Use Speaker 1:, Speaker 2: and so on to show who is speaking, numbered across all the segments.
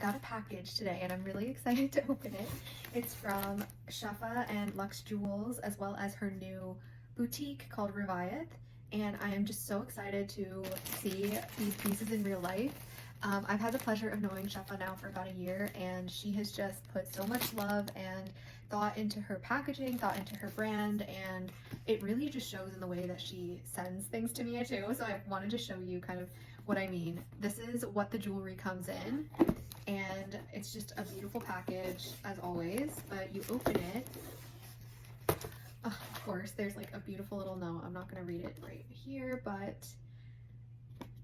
Speaker 1: got a package today and I'm really excited to open it. It's from Shafa and Luxe Jewels, as well as her new boutique called Rewayat, and I am just so excited to see these pieces in real life. I've had the pleasure of knowing Shafa now for about a year, and she has just put so much love and thought into her packaging, thought into her brand, and it really just shows in the way that she sends things to me too. So I wanted to show you kind of what I mean. This is what the jewelry comes in, and it's just a beautiful package as always, but you open it. Of course, there's like a beautiful little note. I'm not going to read it right here, but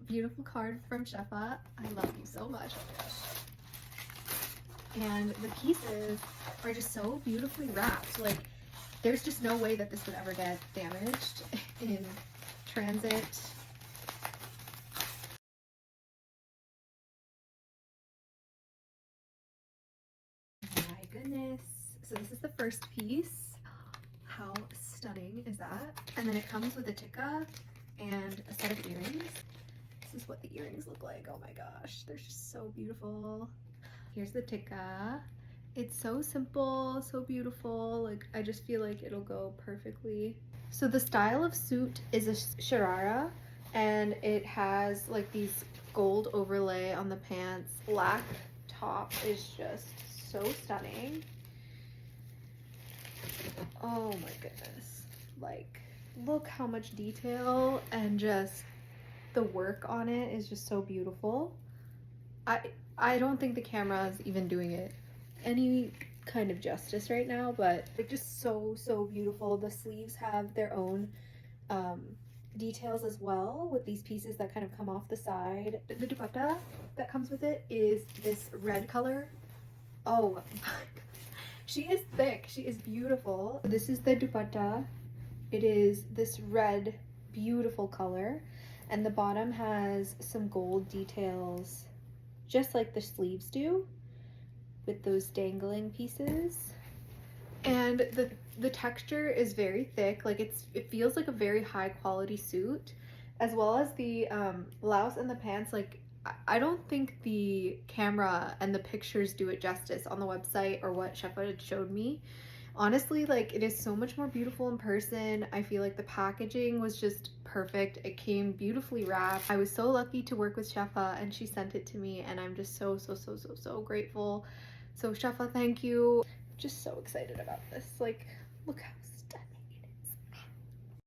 Speaker 1: beautiful card from Shafa. I love you so much. Oh my gosh. And the pieces are just so beautifully wrapped. Like, there's just no way that this would ever get damaged in transit. My goodness. So this is the first piece. How stunning is that? And then it comes with a tikka and a set of earrings. This is what the earrings look like. Oh my gosh, they're just so beautiful. Here's the tikka. It's so simple, so beautiful. Like, I just feel like it'll go perfectly. So the style of suit is a sharara, and it has like these gold overlay on the pants. Black top is just so stunning. Oh my goodness, like, look how much detail, and just the work on it is just so beautiful. I don't think the camera is even doing it any kind of justice right now, but it's just so beautiful. The sleeves have their own details as well, with these pieces that kind of come off the side. The dupatta that comes with it is this red color. Oh my god. She is thick. She is beautiful. This is the dupatta. It is this red, beautiful color, and the bottom has some gold details, just like the sleeves do, with those dangling pieces. And the texture is very thick. Like, it feels like a very high quality suit, as well as the blouse and the pants. Like, I don't think the camera and the pictures do it justice on the website or what Shafa had showed me. Honestly, like, it is so much more beautiful in person. I feel like the packaging was just perfect. It came beautifully wrapped. I was so lucky to work with Shafa, and she sent it to me, and I'm just so grateful. So Shafa, thank you. Just so excited about this. Like, look how